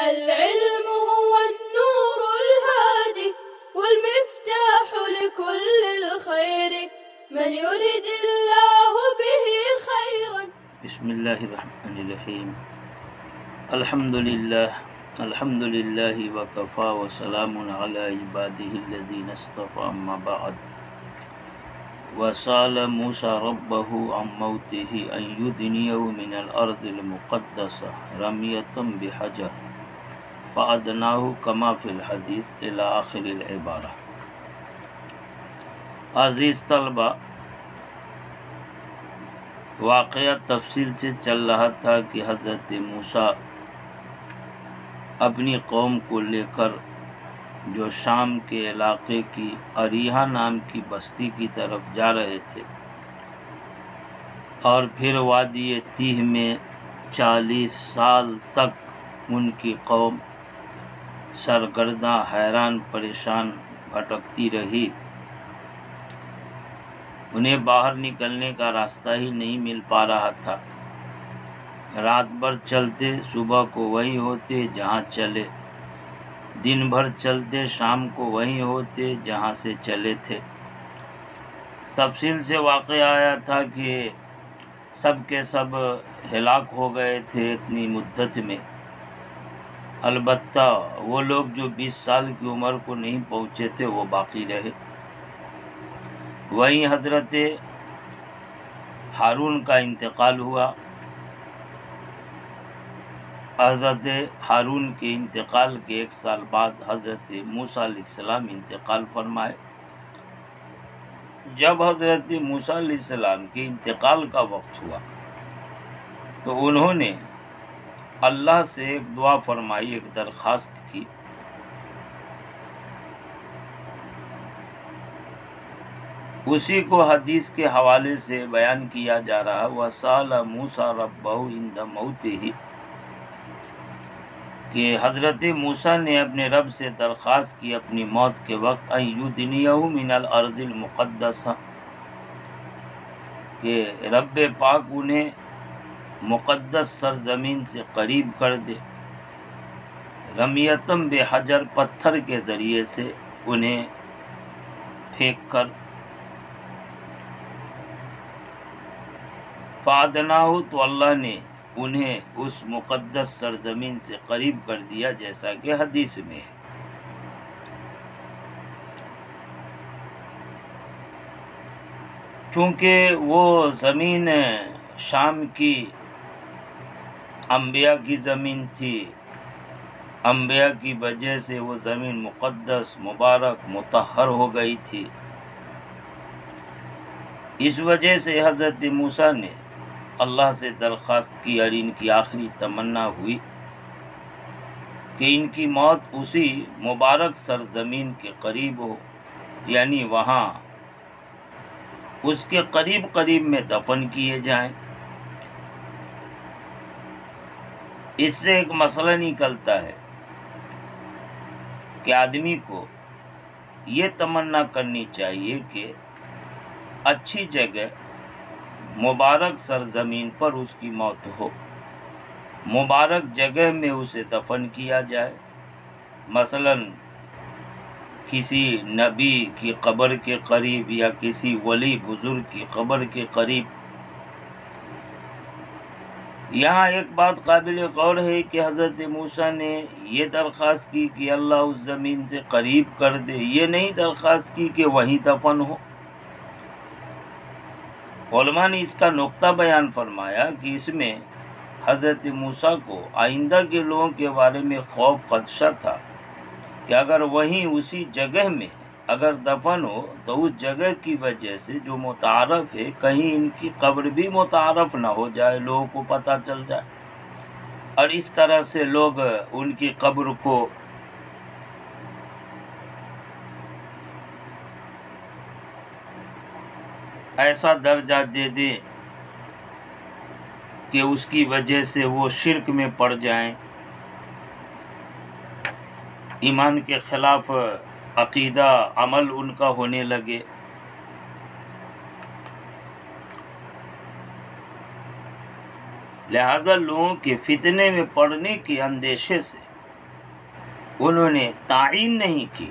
العلم هو النور الهادي والمفتاح لكل الخير من يرد الله به خيرا. بسم اللہ الرحمن الرحیم. الحمد للہ وکفا وسلام علی عبادہ الذین اصطفى اما بعد. وسأل موسیٰ ربہ عن موتہ ان یدنیہ من الارض المقدسہ رمیۃ بحجر فأدناہ کما فی الحدیث الی آخر العبارہ. عزیز طلبہ، واقعہ تفصیل سے چل رہا تھا کہ حضرت موسیٰ اپنی قوم کو لے کر جو شام کے علاقے کی اریحہ نام کی بستی کی طرف جا رہے تھے، اور پھر وادی تیہ میں 40 سال تک ان کی قوم سرگرداں، حیران، پریشان بھٹکتی رہی. انہیں باہر نکلنے کا راستہ ہی نہیں مل پا رہا تھا. رات بھر چلتے، صبح کو وہیں ہوتے جہاں چلے، دن بھر چلتے، شام کو وہیں ہوتے جہاں سے چلے تھے. تفصیل سے واقعہ آیا تھا کہ سب کے سب ہلاک ہو گئے تھے اتنی مدت میں. البتہ وہ لوگ جو 20 سال کی عمر کو نہیں پہنچے تھے وہ باقی رہے. وہیں حضرت ہارون کا انتقال ہوا. حضرت ہارون کے انتقال کے 1 سال بعد حضرت موسیٰ علیہ السلام انتقال فرمائے. جب حضرت موسیٰ علیہ السلام کے انتقال کا وقت ہوا تو انہوں نے اللہ سے ایک دعا فرمائی، ایک درخواست کی. اسی کو حدیث کے حوالے سے بیان کیا جا رہا. وَسَأَلَ مُوسَىٰ رَبَّهُ عِندَ مَوْتِهِ، کہ حضرت موسیٰ نے اپنے رب سے درخواست کی اپنی موت کے وقت ان یدنیہ من الارض المقدسہ، کہ رب پاک انہیں مقدس سرزمین سے قریب کر دے. رمیۃ بحجر، پتھر کے ذریعے سے انہیں پھینک کر. فادناہ، تو اللہ نے انہیں اس مقدس سرزمین سے قریب کر دیا جیسا کہ حدیث میں ہے. چونکہ وہ زمین شام کی انبیاء کی زمین تھی، انبیاء کی وجہ سے وہ زمین مقدس، مبارک، مطہر ہو گئی تھی. اس وجہ سے حضرت موسیٰ نے اللہ سے درخواست کی اور ان کی آخری تمنا ہوئی کہ ان کی موت اسی مبارک سرزمین کے قریب ہو، یعنی وہاں اس کے قریب قریب میں دفن کیے جائیں. اس سے ایک مسئلہ نکلتا ہے کہ آدمی کو یہ تمنا کرنی چاہیے کہ اچھی جگہ، مبارک سرزمین پر اس کی موت ہو، مبارک جگہ میں اسے دفن کیا جائے. مثلا کسی نبی کی قبر کے قریب یا کسی ولی بزرگ کی قبر کے قریب. یہاں ایک بات قابل غور ہے کہ حضرت موسیٰ نے یہ درخواست کی کہ اللہ اس زمین سے قریب کر دے، یہ نہیں درخواست کی کہ وہیں دفن ہو. علماء نے اس کا نقطہ بیان فرمایا کہ اس میں حضرت موسیٰ کو آئندہ کے لوگوں کے بارے میں خوف خدشہ تھا کہ اگر وہیں اسی جگہ میں اگر دفن ہو تو اس جگہ کی وجہ سے جو متعارف ہے کہیں ان کی قبر بھی متعارف نہ ہو جائے، لوگوں کو پتہ چل جائے، اور اس طرح سے لوگ ان کی قبر کو ایسا درجہ دے دے کہ اس کی وجہ سے وہ شرک میں پڑ جائیں، ایمان کے خلاف عقیدہ عمل ان کا ہونے لگے. لہذا لوگوں کے فتنے میں پڑنے کے اندیشے سے انہوں نے تعین نہیں کی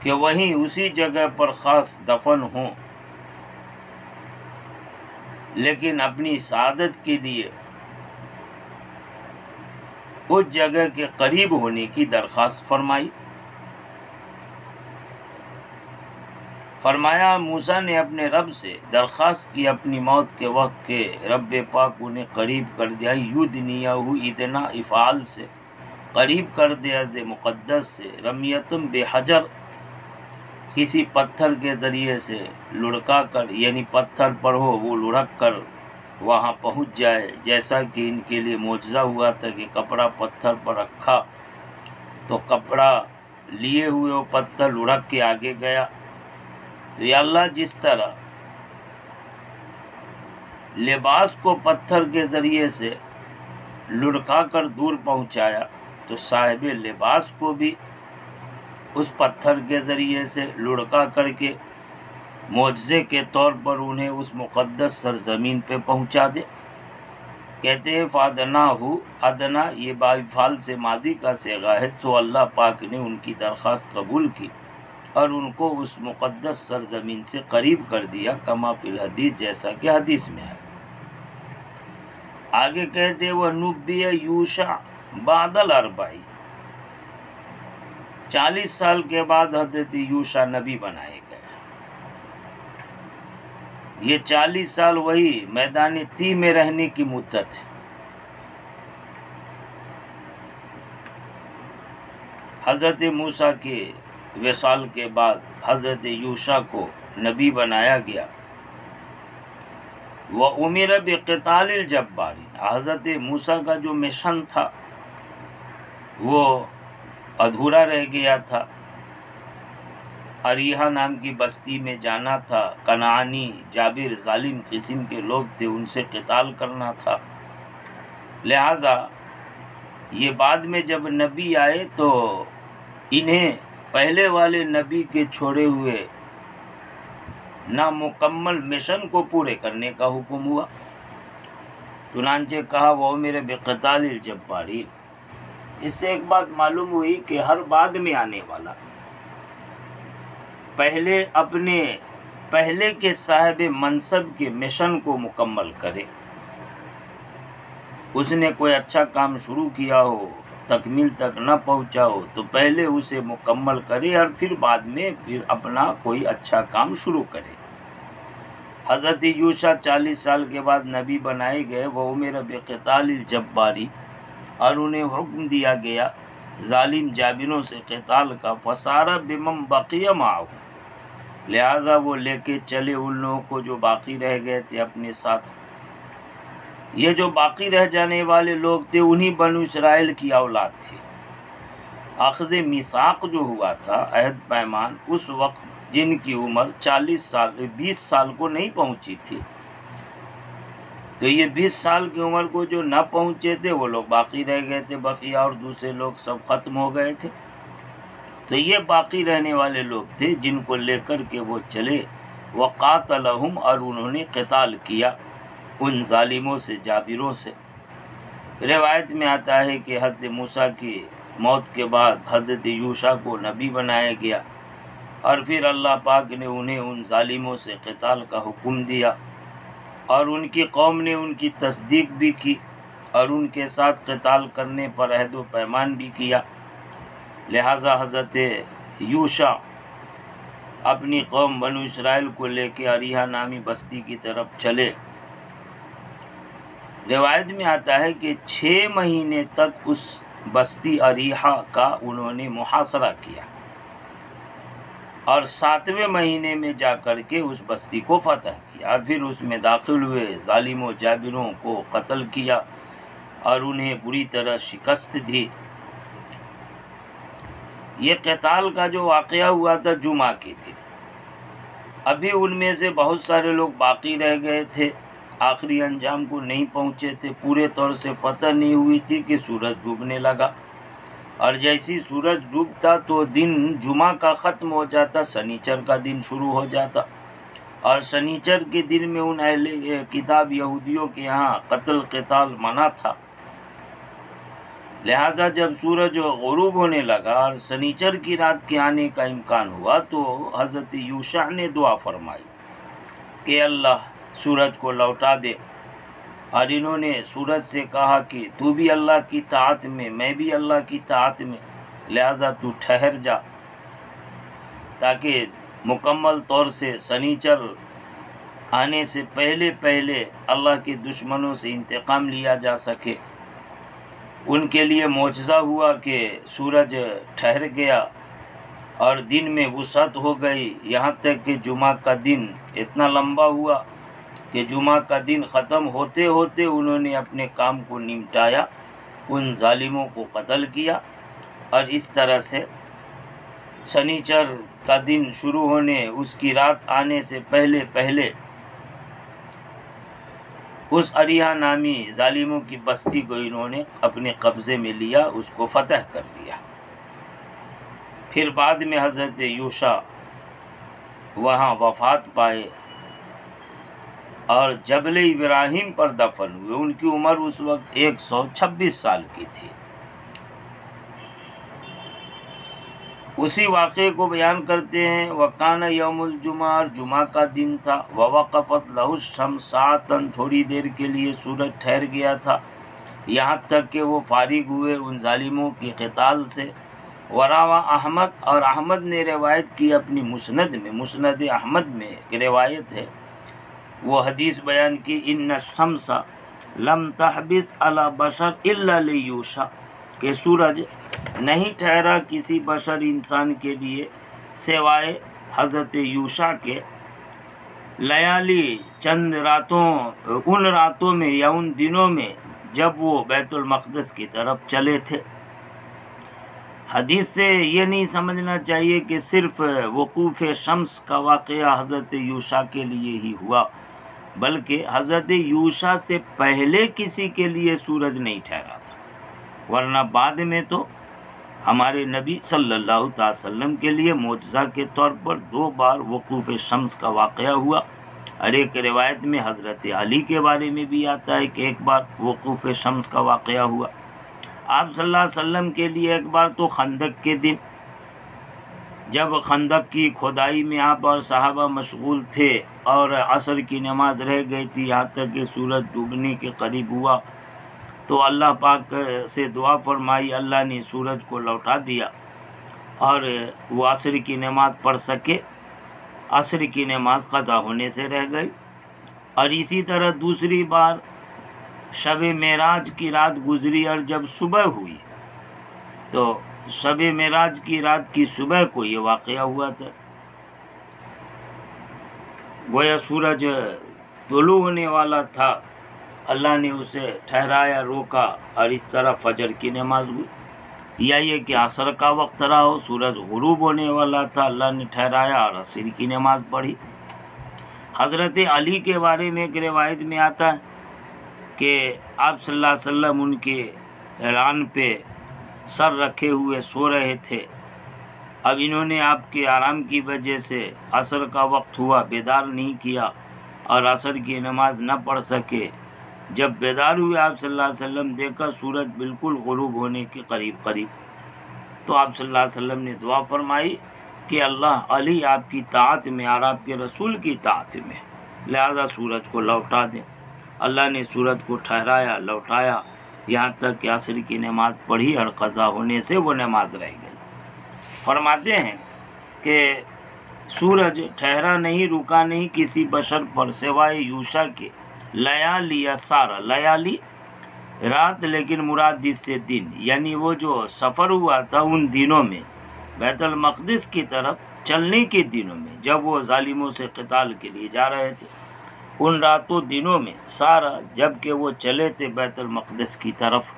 کہ وہیں اسی جگہ پر خاص دفن ہوں، لیکن اپنی سعادت کے لیے اس جگہ کے قریب ہونے کی درخواست فرمائی۔ فرمایا موسیٰ نے اپنے رب سے درخواست کی اپنی موت کے وقت کہ رب پاک انہیں قریب کر دیا، یدنیہ ادنا افعال سے قریب کر دے، از مقدس سے، رمیتم بے حجر کسی پتھر کے ذریعے سے لڑکا کر، یعنی پتھر پر ہو وہ لڑک کر وہاں پہنچ جائے، جیسا کہ ان کے لیے معجزہ ہوا تھا کہ کپڑا پتھر پر رکھا تو کپڑا لیے ہوئے وہ پتھر لڑک کے آگے گیا۔ تو یا اللہ جس طرح لباس کو پتھر کے ذریعے سے لڑکا کر دور پہنچایا، تو صاحب لباس کو بھی اس پتھر کے ذریعے سے لڑکا کر کے معجزے کے طور پر انہیں اس مقدس سرزمین پہ پہنچا دے۔ کہتے ہیں فادنا ہو ادنا، یہ بافعال سے ماضی کا صیغہ ہے، تو اللہ پاک نے ان کی درخواست قبول کی اور ان کو اس مقدس سرزمین سے قریب کر دیا، کما فی الحدیث، جیسا کہ حدیث میں ہے۔ آگے کہتے وہ نبی یوشع بعد الاربعین، 40 سال کے بعد حضرت یوشع نبی بنائے گئے۔ یہ 40 سال وہی میدان تی میں رہنے کی مدت ہے۔ حضرت موسیٰ کے وصال کے بعد حضرت یوشع کو نبی بنایا گیا۔ وَأُمِرَ بِقِتَالِ الْجَبَّارِينَ، حضرت موسیٰ کا جو مشن تھا وہ ادھورا رہ گیا تھا۔ اریحا نام کی بستی میں جانا تھا، کنعانی جابر ظالم قسم کے لوگ تھے، ان سے قتال کرنا تھا۔ لہذا یہ بعد میں جب نبی آئے تو انہیں پہلے والے نبی کے چھوڑے ہوئے نامکمل مشن کو پورے کرنے کا حکم ہوا۔ چنانچہ کہا وہ میرے بقتال الجبارین۔ اس سے ایک بات معلوم ہوئی کہ ہر بعد میں آنے والا پہلے اپنے پہلے کے صاحب منصب کے مشن کو مکمل کرے۔ اس نے کوئی اچھا کام شروع کیا ہو، تکمیل تک نہ پہنچا ہو، تو پہلے اسے مکمل کرے اور پھر بعد میں پھر اپنا کوئی اچھا کام شروع کرے۔ حضرت یوشع 40 سال کے بعد نبی بنائے گئے، وہ میرا بقتال الجباری، اور انہیں حکم دیا گیا ظالم جابروں سے قتال کا، فسارا بمن بقی معه، لہذا وہ لے کے چلے ان لوگوں کو جو باقی رہ گئے تھے اپنے ساتھ۔ یہ جو باقی رہ جانے والے لوگ تھے انہی بنو اسرائیل کی اولاد تھی۔ اخذ میثاق جو ہوا تھا، عہد پیمان، اس وقت جن کی عمر 20 سال کو نہیں پہنچی تھی، تو یہ 20 سال کی عمر کو جو نہ پہنچے تھے وہ لوگ باقی رہ گئے تھے، بقیہ اور دوسرے لوگ سب ختم ہو گئے تھے۔ تو یہ باقی رہنے والے لوگ تھے جن کو لے کر کے وہ چلے، وقاتلہم، اور انہوں نے قتال کیا ان ظالموں سے، جابروں سے۔ روایت میں آتا ہے کہ حضرت موسیٰ کی موت کے بعد حضرت یوشع کو نبی بنایا گیا، اور پھر اللہ پاک نے انہیں ان ظالموں سے قتال کا حکم دیا، اور ان کی قوم نے ان کی تصدیق بھی کی اور ان کے ساتھ قتال کرنے پر عہد و پیمان بھی کیا۔ لہذا حضرت یوشع اپنی قوم بنو اسرائیل کو لے کے اریحا نامی بستی کی طرف چلے۔ روایت میں آتا ہے کہ 6 مہینے تک اس بستی اریحا کا انہوں نے محاصرہ کیا، اور 7ویں مہینے میں جا کر کے اس بستی کو فتح کیا، اور پھر اس میں داخل ہوئے ظالموں جابروں کو قتل کیا اور انہیں بری طرح شکست دی۔ یہ قتال کا جو واقعہ ہوا تھا جمعہ کے دن، ابھی ان میں سے بہت سارے لوگ باقی رہ گئے تھے، آخری انجام کو نہیں پہنچے تھے، پورے طور سے فتح نہیں ہوئی تھی کہ سورج ڈوبنے لگا، اور جیسی سورج ڈوبتا تو دن جمعہ کا ختم ہو جاتا، سنیچر کا دن شروع ہو جاتا، اور سنیچر کے دن میں ان اہل کتاب یہودیوں کے ہاں قتال منع تھا۔ لہٰذا جب سورج غروب ہونے لگا اور سنیچر کی رات کے آنے کا امکان ہوا تو حضرت یوشع نے دعا فرمائی کہ اللہ سورج کو لوٹا دے، اور انہوں نے سورج سے کہا کہ تو بھی اللہ کی طاعت میں، میں بھی اللہ کی طاعت میں، لہذا تو ٹھہر جا تاکہ مکمل طور سے سنیچر آنے سے پہلے اللہ کے دشمنوں سے انتقام لیا جا سکے۔ ان کے لیے معجزہ ہوا کہ سورج ٹھہر گیا اور دن میں وسعت ہو گئی، یہاں تک کہ جمعہ کا دن اتنا لمبا ہوا کہ جمعہ کا دن ختم ہوتے ہوتے انہوں نے اپنے کام کو نمٹایا، ان ظالموں کو قتل کیا، اور اس طرح سے سنیچر کا دن شروع ہونے، اس کی رات آنے سے پہلے اس اریہ نامی ظالموں کی بستی کو انہوں نے اپنے قبضے میں لیا، اس کو فتح کر لیا۔ پھر بعد میں حضرت یوشع وہاں وفات پائے اور جبل ابراہیم پر دفن ہوئے۔ ان کی عمر اس وقت 126 سال کی تھی۔ اسی واقعے کو بیان کرتے ہیں، وَكَانَ يَوْمُ الْجُمَعَةِ، اور جمعہ کا دن تھا، وَوَقَفَتْ لَهُ الشَّمْسُ سَاعَةً، تھوڑی دیر کے لیے سورج ٹھہر گیا تھا، یہاں تک کہ وہ فارغ ہوئے ان ظالموں کی قتال سے۔ وَرَوَى احمد، اور احمد نے روایت کی اپنی مسند میں، مسند احمد میں ایک روایت ہے، وہ حدیث بیان کی، ان الشمس لم تحبس علی بشر الا لیوشع، کہ سورج نہیں ٹھہرا کسی بشر انسان کے لیے سوائے حضرت یوشع کے، لیالی چند راتوں، ان راتوں میں یا ان دنوں میں جب وہ بیت المقدس کی طرف چلے تھے۔ حدیث سے یہ نہیں سمجھنا چاہیے کہ صرف وقوف شمس کا واقعہ حضرت یوشع کے لیے ہی ہوا، بلکہ حضرت یوشع سے پہلے کسی کے لیے سورج نہیں ٹھہرا تھا، ورنہ بعد میں تو ہمارے نبی صلی اللہ تعالی وسلم کے لیے معجزہ کے طور پر 2 بار وقوف شمس کا واقعہ ہوا، اور ایک روایت میں حضرت علی کے بارے میں بھی آتا ہے کہ ایک بار وقوف شمس کا واقعہ ہوا۔ آپ صلی اللہ علیہ وسلم کے لیے ایک بار تو خندق کے دن، جب خندق کی کھدائی میں آپ اور صحابہ مشغول تھے اور عصر کی نماز رہ گئی تھی، یہاں تک کہ سورج ڈوبنے کے قریب ہوا تو اللہ پاک سے دعا فرمائی، اللہ نے سورج کو لوٹا دیا اور وہ عصر کی نماز پڑھ سکے، عصر کی نماز قضا ہونے سے رہ گئی۔ اور اسی طرح دوسری بار شب معراج کی رات گزری اور جب صبح ہوئی تو شب معراج کی رات کی صبح کو یہ واقعہ ہوا تھا، گویا سورج طلوع ہونے والا تھا، اللہ نے اسے ٹھہرایا، روکا، اور اس طرح فجر کی نماز ہوئی، یا یہ کہ عصر کا وقت رہا ہو، سورج غروب ہونے والا تھا، اللہ نے ٹھہرایا اور عصر کی نماز پڑھی۔ حضرت علی کے بارے میں ایک روایت میں آتا ہے کہ آپ صلی اللہ علیہ وسلم ان کے ران پہ سر رکھے ہوئے سو رہے تھے، اب انہوں نے آپ کے آرام کی وجہ سے عصر کا وقت ہوا، بیدار نہیں کیا اور عصر کی نماز نہ پڑھ سکے۔ جب بیدار ہوئے آپ صلی اللہ علیہ وسلم، دیکھا سورج بالکل غروب ہونے کے قریب تو آپ صلی اللہ علیہ وسلم نے دعا فرمائی کہ اللہ علی آپ کی طاعت میں اور آپ کے رسول کی طاعت میں، لہذا سورج کو لوٹا دیں۔ اللہ نے سورج کو ٹھہرایا، لوٹایا، یہاں تک کہ عصر کی نماز پڑھی اور قضا ہونے سے وہ نماز رہ گئی۔ فرماتے ہیں کہ سورج ٹھہرا نہیں، رکا نہیں کسی بشر پر سوائے یوشع کے، لیالی سارا، لیالی رات، لیکن مراد اس سے دن، یعنی وہ جو سفر ہوا تھا ان دنوں میں، بیت المقدس کی طرف چلنے کے دنوں میں، جب وہ ظالموں سے قتال کے لیے جا رہے تھے، ان راتوں دنوں میں سارا، جب کہ وہ چلے تھے بیت المقدس کی طرف۔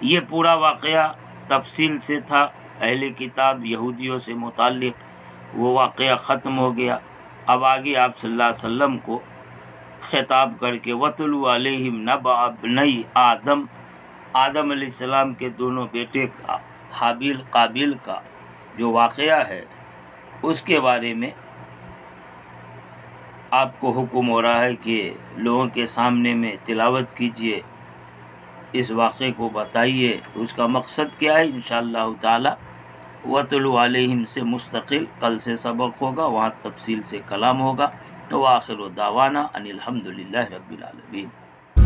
یہ پورا واقعہ تفصیل سے تھا، اہل کتاب یہودیوں سے متعلق، وہ واقعہ ختم ہو گیا۔ اب آگے آپ صلی اللہ علیہ وسلم کو خطاب کر کے وَاتْلُ عَلَيْهِمْ نَبَأَ ابْنَيْ آدم، آدم علیہ السلام کے دونوں بیٹے کا، حابیل قابیل کا جو واقعہ ہے، اس کے بارے میں آپ کو حکم ہو رہا ہے کہ لوگوں کے سامنے میں تلاوت کیجئے اس واقعے کو بتائیے، اس کا مقصد کیا ہے. انشاءاللہ تعالی وَاتْلُ عَلَيْهِمْ سے مستقل کل سے سبق ہوگا، وہاں تفصیل سے کلام ہوگا. وآخر دعوانا ان الحمد للہ رب العالمین.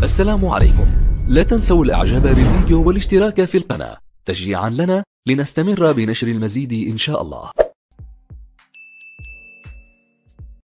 السلام عليكم. لا تنسوا الاعجاب بالفيديو والاشتراك في القناة تشجيعا لنا لنستمر بنشر المزيد إن شاء الله.